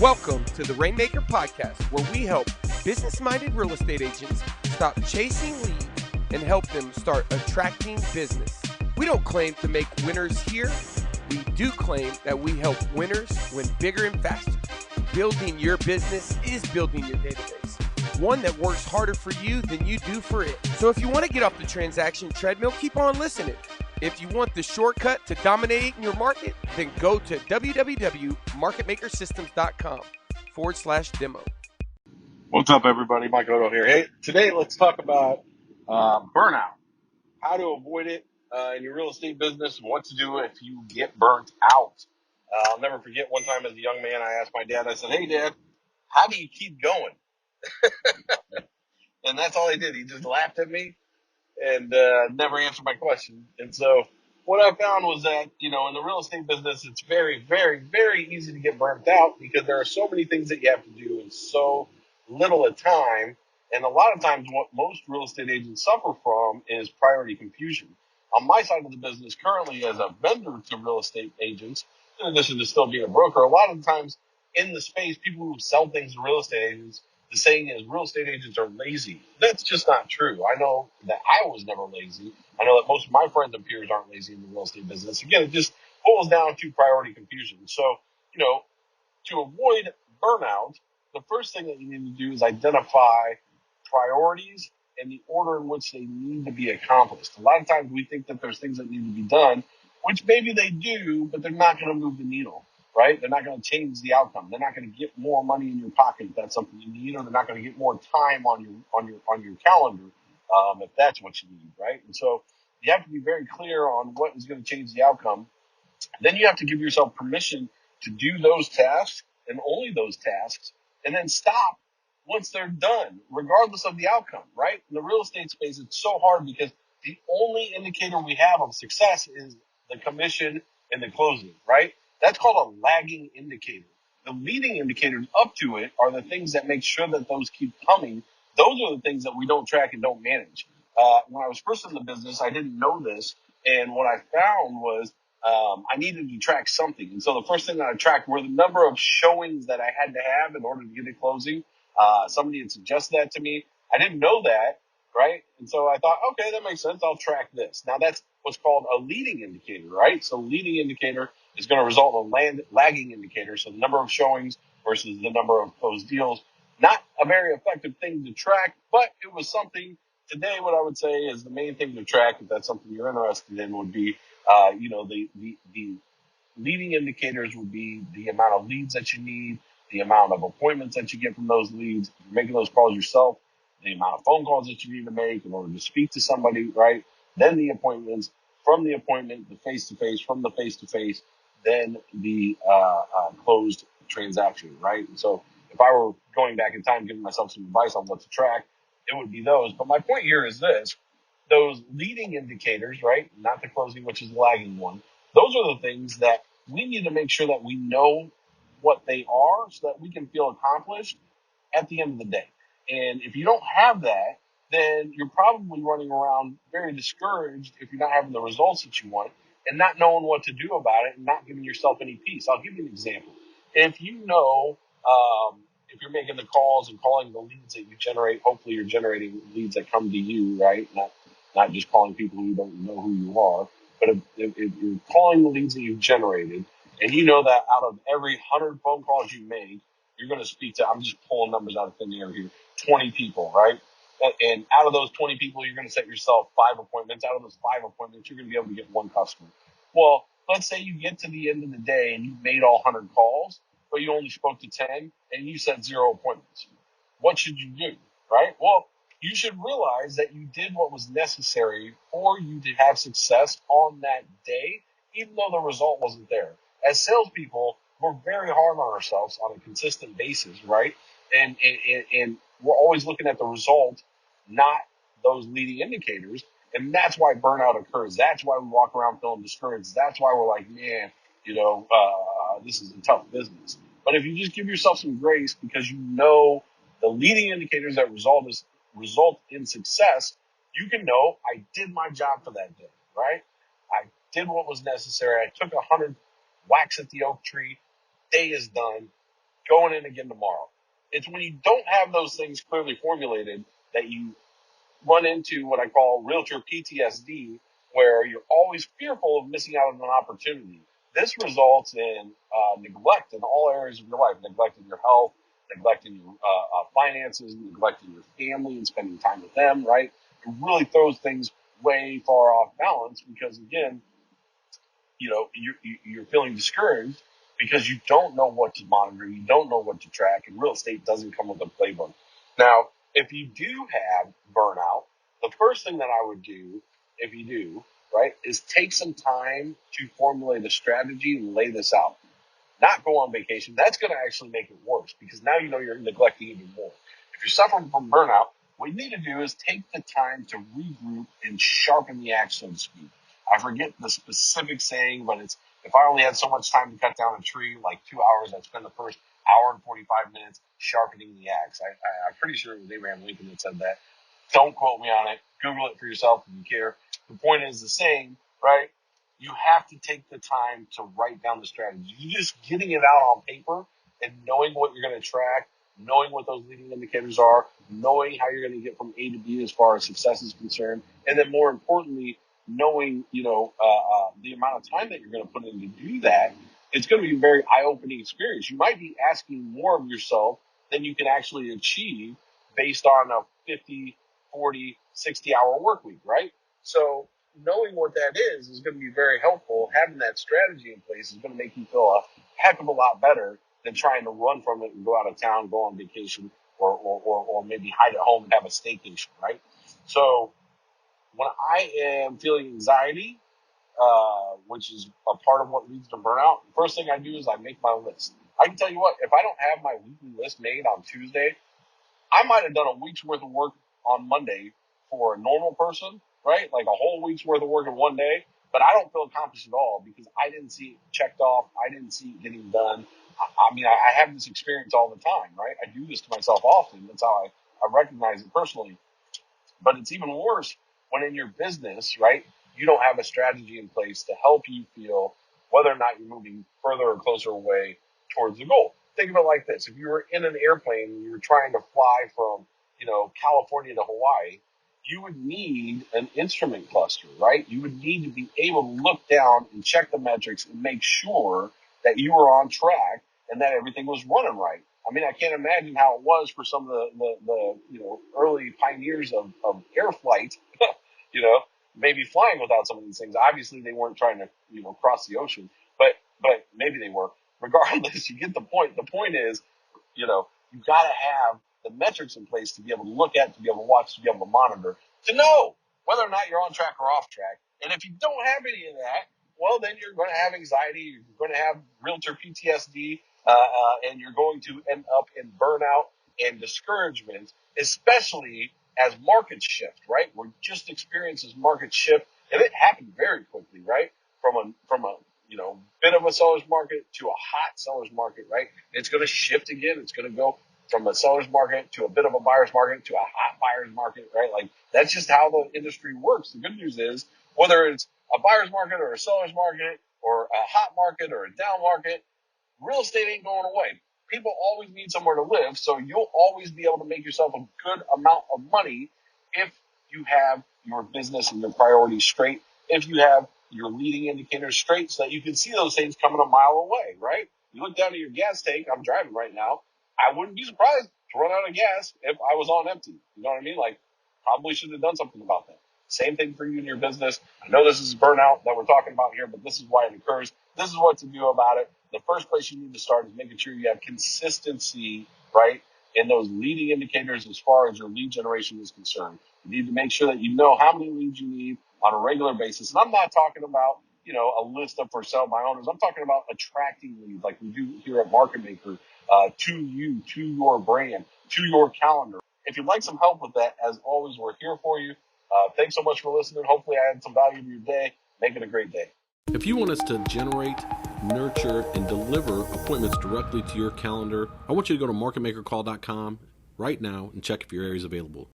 Welcome to the Rainmaker Podcast, where we help business-minded real estate agents stop chasing leads and help them start attracting business. We don't claim to make winners here. We do claim that we help winners win bigger and faster. Building your business is building your database, one that works harder for you than you do for it. So if you want to get off the transaction treadmill, keep on listening. If you want the shortcut to dominating your market, then go to www.marketmakersystems.com/demo. What's up, everybody? Mike Odo here. Hey, today let's talk about burnout, how to avoid it in your real estate business, and what to do if you get burnt out. I'll never forget one time as a young man, I asked my dad, I said, "Hey, Dad, how do you keep going?" And that's all he did. He just laughed at me and never answered my question. And so what I found was that, in the real estate business, it's very, very, very easy to get burnt out because there are so many things that you have to do in so little a time. And a lot of times what most real estate agents suffer from is priority confusion. On my side of the business currently as a vendor to real estate agents, in addition to still being a broker, a lot of the times in the space, people who sell things to real estate agents, the saying is real estate agents are lazy. That's just not true. I know that I was never lazy. I know that most of my friends and peers aren't lazy in the real estate business. Again, it just boils down to priority confusion. So, to avoid burnout, the first thing that you need to do is identify priorities and the order in which they need to be accomplished. A lot of times we think that there's things that need to be done, which maybe they do, but they're not going to move the needle. Right? They're not going to change the outcome. They're not going to get more money in your pocket if that's something you need, or they're not going to get more time on your calendar if that's what you need, right? And so you have to be very clear on what is going to change the outcome. Then you have to give yourself permission to do those tasks and only those tasks, and then stop once they're done, regardless of the outcome, right? In the real estate space, it's so hard because the only indicator we have of success is the commission and the closing, right? That's called a lagging indicator. The leading indicators up to it are the things that make sure that those keep coming. Those are the things that we don't track and don't manage. When I was first in the business, I didn't know this. And what I found was I needed to track something. And so the first thing that I tracked were the number of showings that I had to have in order to get it closing. Somebody had suggested that to me. I didn't know that, right? And so I thought, okay, that makes sense. I'll track this. Now that's what's called a leading indicator, right? So leading indicator is going to result in a lagging indicator. So the number of showings versus the number of closed deals. Not a very effective thing to track, but it was something. Today, what I would say is the main thing to track, if that's something you're interested in, would be, the leading indicators would be the amount of leads that you need, the amount of appointments that you get from those leads, if you're making those calls yourself, the amount of phone calls that you need to make in order to speak to somebody, right? Then the appointments, from the appointment, the face-to-face, from the face-to-face, then the closed transaction, right? And so if I were going back in time, giving myself some advice on what to track, it would be those. But my point here is this. Those leading indicators, right, not the closing, which is the lagging one, those are the things that we need to make sure that we know what they are so that we can feel accomplished at the end of the day. And if you don't have that, then you're probably running around very discouraged if you're not having the results that you want and not knowing what to do about it and not giving yourself any peace. I'll give you an example. If you know, if you're making the calls and calling the leads that you generate, hopefully you're generating leads that come to you, right? Not just calling people who don't know who you are. But if you're calling the leads that you've generated, and you know that out of every 100 phone calls you make, you're going to speak to, I'm just pulling numbers out of thin air here, 20 people, right? And out of those 20 people, you're going to set yourself 5 appointments. Out of those 5 appointments, you're going to be able to get 1 customer. Well, let's say you get to the end of the day and you made all 100 calls, but you only spoke to 10 and you set 0 appointments. What should you do, right? Well, you should realize that you did what was necessary for you to have success on that day, even though the result wasn't there. As salespeople, we're very hard on ourselves on a consistent basis, right? And we're always looking at the result, not those leading indicators. And that's why burnout occurs. That's why we walk around feeling discouraged. That's why we're like, man, this is a tough business. But if you just give yourself some grace because you know the leading indicators that result in success, you can know I did my job for that day, right? I did what was necessary. I took 100 whacks at the oak tree. Day is done. going in again tomorrow. It's when you don't have those things clearly formulated that you run into what I call realtor PTSD, where you're always fearful of missing out on an opportunity. This results in neglect in all areas of your life, neglecting your health, neglecting your finances, neglecting your family and spending time with them, right? It really throws things way far off balance because, again, you're feeling discouraged because you don't know what to monitor, you don't know what to track, and real estate doesn't come with a playbook. Now, if you do have burnout, the first thing that I would do, if you do, right, is take some time to formulate a strategy and lay this out. Not go on vacation. That's going to actually make it worse because now you know you're neglecting even more. If you're suffering from burnout, what you need to do is take the time to regroup and sharpen the axe, so to speak. I forget the specific saying, but it's if I only had so much time to cut down a tree, like 2 hours, I'd spend the first hour and 45 minutes sharpening the axe. I'm pretty sure it was Abraham Lincoln that said that. Don't quote me on it. Google it for yourself if you care. The point is the same, right? You have to take the time to write down the strategy. You're just getting it out on paper and knowing what you're going to track, knowing what those leading indicators are, knowing how you're going to get from A to B as far as success is concerned, and then more importantly, knowing, the amount of time that you're going to put in to do that. It's going to be a very eye-opening experience. You might be asking more of yourself than you can actually achieve based on a 50, 40, 60-hour work week, right? So knowing what that is going to be very helpful. Having that strategy in place is going to make you feel a heck of a lot better than trying to run from it and go out of town, go on vacation, or maybe hide at home and have a staycation, right? So when I am feeling anxiety, which is a part of what leads to burnout, the first thing I do is I make my list. I can tell you what, if I don't have my weekly list made on Tuesday, I might have done a week's worth of work on Monday for a normal person, right? Like a whole week's worth of work in one day, but I don't feel accomplished at all because I didn't see it checked off. I didn't see it getting done. I have this experience all the time, right? I do this to myself often. That's how I recognize it personally. But it's even worse when in your business, right, you don't have a strategy in place to help you feel whether or not you're moving further or closer away towards the goal. Think of it like this. If you were in an airplane and you were trying to fly from, California to Hawaii, you would need an instrument cluster, right? You would need to be able to look down and check the metrics and make sure that you were on track and that everything was running right. I can't imagine how it was for some of the early pioneers of air flight, maybe flying without some of these things. Obviously, they weren't trying to, cross the ocean, but maybe they were. Regardless, you get the point. The point is, you've got to have the metrics in place to be able to look at, to be able to watch, to be able to monitor, to know whether or not you're on track or off track. And if you don't have any of that, well, then you're going to have anxiety, you're going to have realtor PTSD, and you're going to end up in burnout and discouragement, especially as markets shift, right? We're just experiencing this market shift, and it happened very quickly, right? From a bit of a seller's market to a hot seller's market, right? It's going to shift again. It's going to go from a seller's market to a bit of a buyer's market to a hot buyer's market, right? Like that's just how the industry works. The good news is whether it's a buyer's market or a seller's market or a hot market or a down market, real estate ain't going away. People always need somewhere to live, so you'll always be able to make yourself a good amount of money if you have your business and your priorities straight, if you have your leading indicators straight so that you can see those things coming a mile away, right? You look down at your gas tank. I'm driving right now. I wouldn't be surprised to run out of gas if I was on empty. You know what I mean? Like, probably should have done something about that. Same thing for you and your business. I know this is burnout that we're talking about here, but this is why it occurs. This is what to do about it. The first place you need to start is making sure you have consistency, right, in those leading indicators as far as your lead generation is concerned. You need to make sure that you know how many leads you need on a regular basis. And I'm not talking about, a list of for sale by owners. I'm talking about attracting leads like we do here at Market Maker, to you, to your brand, to your calendar. If you'd like some help with that, as always, we're here for you. Thanks so much for listening. Hopefully I added some value to your day. Make it a great day. If you want us to generate, nurture, and deliver appointments directly to your calendar, I want you to go to marketmakercall.com right now and check if your area is available.